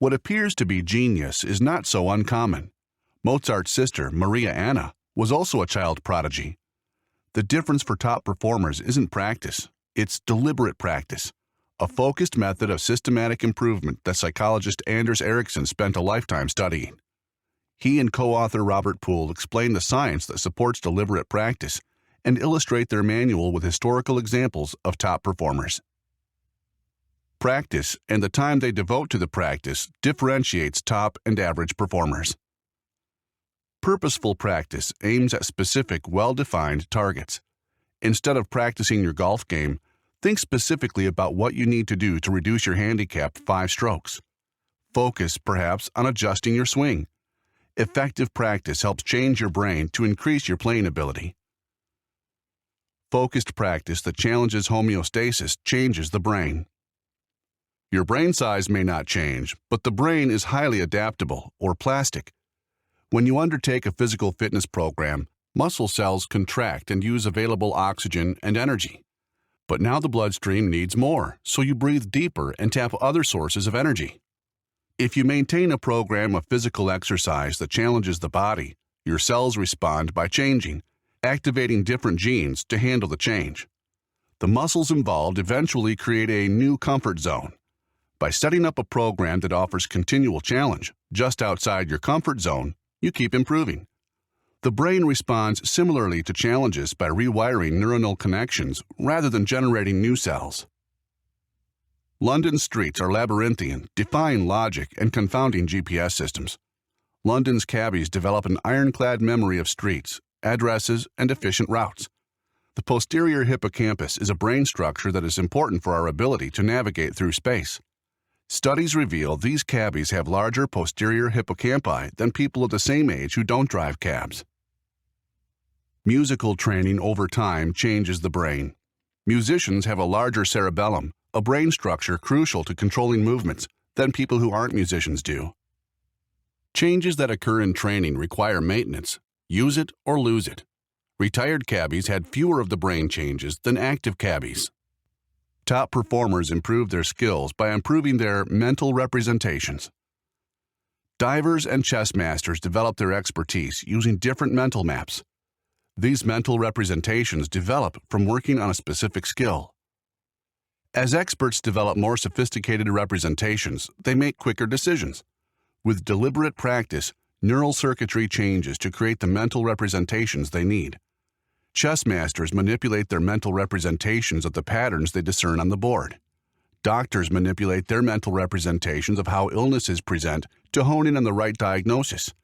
What appears to be genius is not so uncommon. Mozart's sister, Maria Anna, was also a child prodigy. The difference for top performers isn't practice, it's deliberate practice, a focused method of systematic improvement that psychologist Anders Ericsson spent a lifetime studying. He and co-author Robert Poole explain the science that supports deliberate practice and illustrate their manual with historical examples of top performers. Practice and the time they devote to the practice differentiates top and average performers. Purposeful practice aims at specific, well-defined targets. Instead of practicing your golf game, think specifically about what you need to do to reduce your handicap 5 strokes. Focus, perhaps, on adjusting your swing. Effective practice helps change your brain to increase your playing ability. Focused practice that challenges homeostasis changes the brain. Your brain size may not change, but the brain is highly adaptable, or plastic. When you undertake a physical fitness program, muscle cells contract and use available oxygen and energy. But now the bloodstream needs more, so you breathe deeper and tap other sources of energy. If you maintain a program of physical exercise that challenges the body, your cells respond by changing, activating different genes to handle the change. The muscles involved eventually create a new comfort zone. By setting up a program that offers continual challenge just outside your comfort zone, you keep improving. The brain responds similarly to challenges by rewiring neuronal connections rather than generating new cells. London's streets are labyrinthian, defying logic and confounding GPS systems. London's cabbies develop an ironclad memory of streets, addresses, and efficient routes. The posterior hippocampus is a brain structure that is important for our ability to navigate through space. Studies reveal these cabbies have larger posterior hippocampi than people of the same age who don't drive cabs. Musical training over time changes the brain. Musicians have a larger cerebellum, a brain structure crucial to controlling movements, than people who aren't musicians do. Changes that occur in training require maintenance. Use it or lose it. Retired cabbies had fewer of the brain changes than active cabbies. Top performers improve their skills by improving their mental representations. Divers and chess masters develop their expertise using different mental maps. These mental representations develop from working on a specific skill. As experts develop more sophisticated representations, they make quicker decisions. With deliberate practice, neural circuitry changes to create the mental representations they need. Chess masters manipulate their mental representations of the patterns they discern on the board. Doctors manipulate their mental representations of how illnesses present to hone in on the right diagnosis.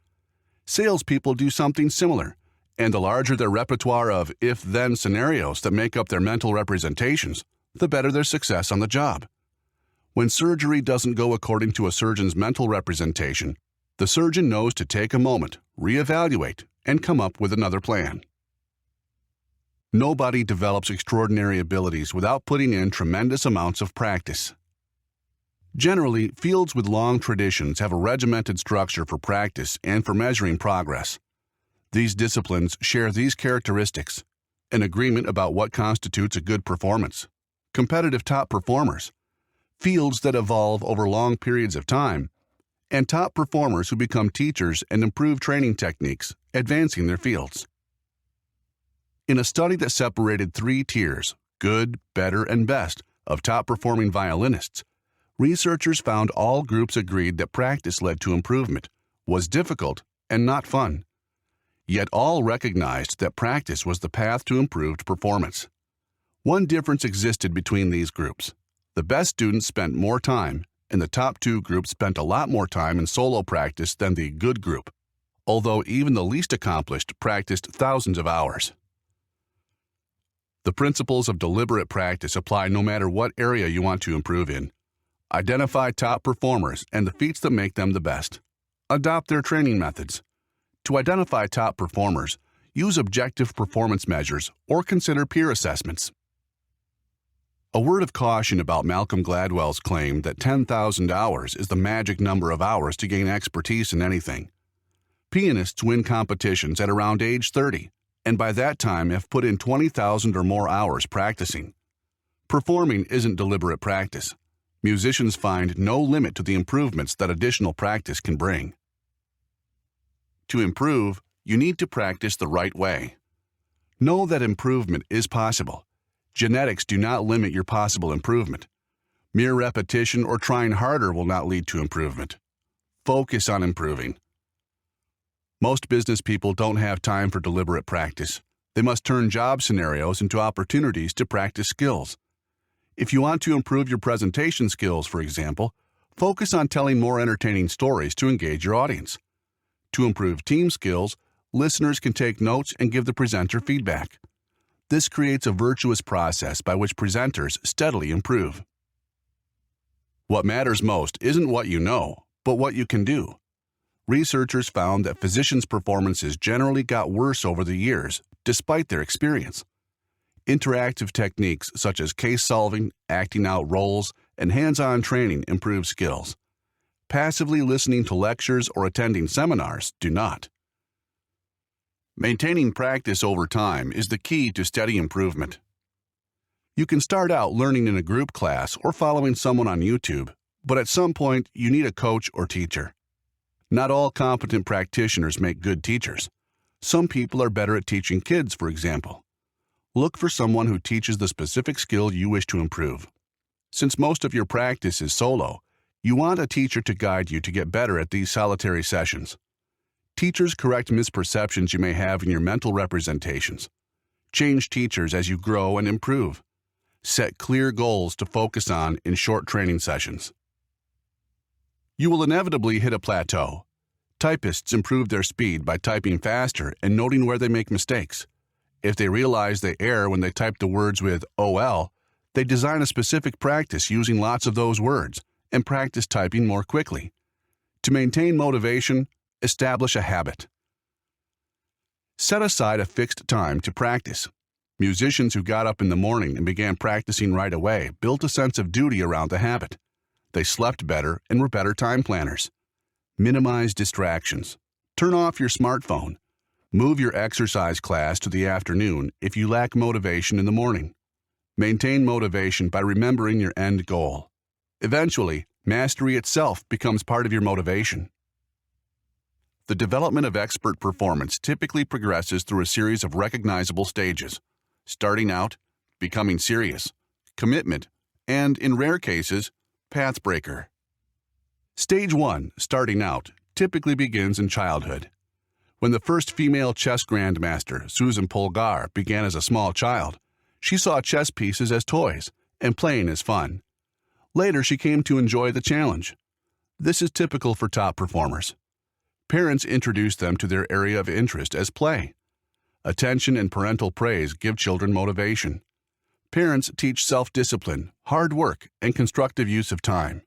Salespeople do something similar, and the larger their repertoire of if-then scenarios that make up their mental representations, the better their success on the job. When surgery doesn't go according to a surgeon's mental representation, the surgeon knows to take a moment, reevaluate, and come up with another plan. Nobody develops extraordinary abilities without putting in tremendous amounts of practice. Generally, fields with long traditions have a regimented structure for practice and for measuring progress. These disciplines share these characteristics: an agreement about what constitutes a good performance, competitive top performers, fields that evolve over long periods of time, and top performers who become teachers and improve training techniques, advancing their fields. In a study that separated 3 tiers, good, better, and best, of top-performing violinists, researchers found all groups agreed that practice led to improvement, was difficult, and not fun. Yet all recognized that practice was the path to improved performance. One difference existed between these groups. The best students spent more time, and the top 2 groups spent a lot more time in solo practice than the good group, although even the least accomplished practiced thousands of hours. The principles of deliberate practice apply no matter what area you want to improve in. Identify top performers and the feats that make them the best. Adopt their training methods. To identify top performers, use objective performance measures or consider peer assessments. A word of caution about Malcolm Gladwell's claim that 10,000 hours is the magic number of hours to gain expertise in anything. Pianists win competitions at around age 30, and by that time have put in 20,000 or more hours practicing. Performing isn't deliberate practice. Musicians find no limit to the improvements that additional practice can bring. To improve, you need to practice the right way. Know that improvement is possible. Genetics do not limit your possible improvement. Mere repetition or trying harder will not lead to improvement. Focus on improving. Most business people don't have time for deliberate practice. They must turn job scenarios into opportunities to practice skills. If you want to improve your presentation skills, for example, focus on telling more entertaining stories to engage your audience. To improve team skills, listeners can take notes and give the presenter feedback. This creates a virtuous process by which presenters steadily improve. What matters most isn't what you know, but what you can do. Researchers found that physicians' performances generally got worse over the years, despite their experience. Interactive techniques such as case solving, acting out roles, and hands-on training improve skills. Passively listening to lectures or attending seminars do not. Maintaining practice over time is the key to steady improvement. You can start out learning in a group class or following someone on YouTube, but at some point you need a coach or teacher. Not all competent practitioners make good teachers. Some people are better at teaching kids, for example. Look for someone who teaches the specific skill you wish to improve. Since most of your practice is solo, you want a teacher to guide you to get better at these solitary sessions. Teachers correct misperceptions you may have in your mental representations. Change teachers as you grow and improve. Set clear goals to focus on in short training sessions. You will inevitably hit a plateau. Typists improve their speed by typing faster and noting where they make mistakes. If they realize they err when they type the words with OL, they design a specific practice using lots of those words and practice typing more quickly. To maintain motivation, establish a habit. Set aside a fixed time to practice. Musicians who got up in the morning and began practicing right away built a sense of duty around the habit. They slept better and were better time planners. Minimize distractions. Turn off your smartphone. Move your exercise class to the afternoon if you lack motivation in the morning. Maintain motivation by remembering your end goal. Eventually, mastery itself becomes part of your motivation. The development of expert performance typically progresses through a series of recognizable stages: starting out, becoming serious, commitment, and, in rare cases, pathbreaker. Stage 1, starting out, typically begins in childhood. When the first female chess grandmaster, Susan Polgar, began as a small child, she saw chess pieces as toys and playing as fun. Later, she came to enjoy the challenge. This is typical for top performers. Parents introduce them to their area of interest as play. Attention and parental praise give children motivation. Parents teach self-discipline, hard work, and constructive use of time.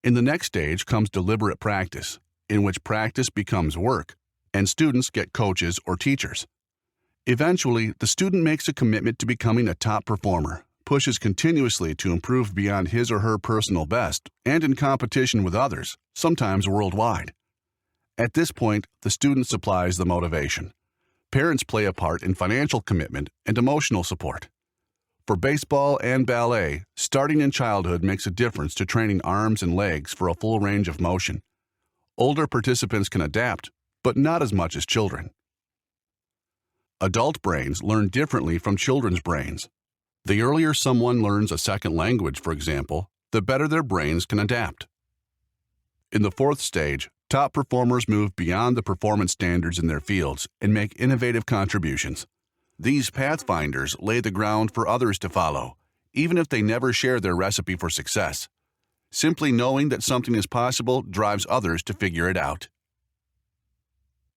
In the next stage comes deliberate practice, in which practice becomes work, and students get coaches or teachers. Eventually, the student makes a commitment to becoming a top performer, pushes continuously to improve beyond his or her personal best, and in competition with others, sometimes worldwide. At this point, the student supplies the motivation. Parents play a part in financial commitment and emotional support. For baseball and ballet, starting in childhood makes a difference to training arms and legs for a full range of motion. Older participants can adapt, but not as much as children. Adult brains learn differently from children's brains. The earlier someone learns a second language, for example, the better their brains can adapt. In the fourth stage, top performers move beyond the performance standards in their fields and make innovative contributions. These pathfinders lay the ground for others to follow, even if they never share their recipe for success. Simply knowing that something is possible drives others to figure it out.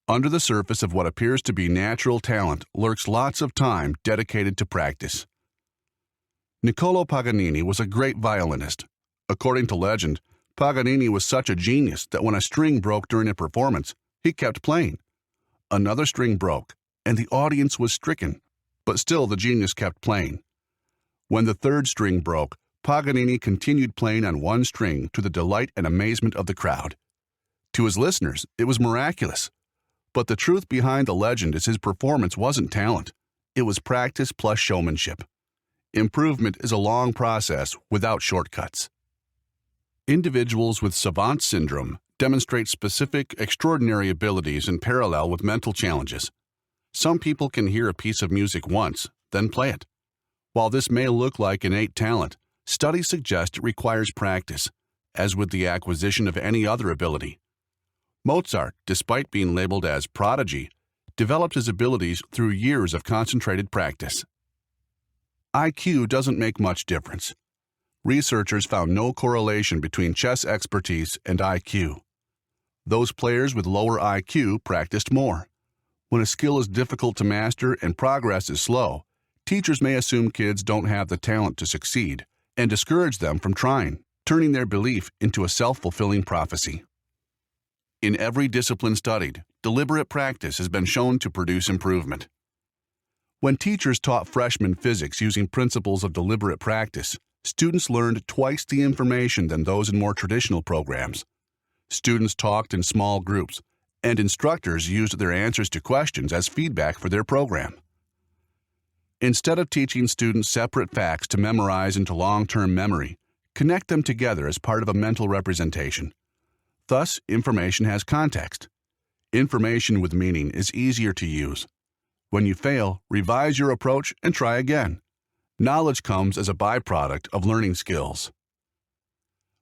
Under the surface of what appears to be natural talent lurks lots of time dedicated to practice. Niccolò Paganini was a great violinist. According to legend, Paganini was such a genius that when a string broke during a performance, he kept playing. Another string broke, and the audience was stricken, but still the genius kept playing. When the third string broke, Paganini continued playing on one string to the delight and amazement of the crowd. To his listeners, it was miraculous. But the truth behind the legend is his performance wasn't talent. It was practice plus showmanship. Improvement is a long process without shortcuts. Individuals with savant syndrome demonstrate specific, extraordinary abilities in parallel with mental challenges. Some people can hear a piece of music once, then play it. While this may look like innate talent, studies suggest it requires practice, as with the acquisition of any other ability. Mozart, despite being labeled as prodigy, developed his abilities through years of concentrated practice. IQ doesn't make much difference. Researchers found no correlation between chess expertise and IQ. Those players with lower IQ practiced more. When a skill is difficult to master and progress is slow, teachers may assume kids don't have the talent to succeed and discourage them from trying, turning their belief into a self-fulfilling prophecy. In every discipline studied, deliberate practice has been shown to produce improvement. When teachers taught freshmen physics using principles of deliberate practice, students learned twice the information than those in more traditional programs. Students talked in small groups, and instructors used their answers to questions as feedback for their program. Instead of teaching students separate facts to memorize into long-term memory, connect them together as part of a mental representation. Thus, information has context. Information with meaning is easier to use. When you fail, revise your approach and try again. Knowledge comes as a byproduct of learning skills.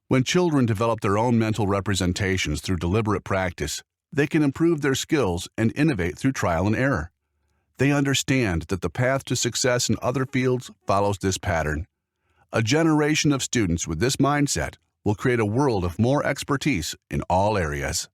When children develop their own mental representations through deliberate practice, they can improve their skills and innovate through trial and error. They understand that the path to success in other fields follows this pattern. A generation of students with this mindset will create a world of more expertise in all areas.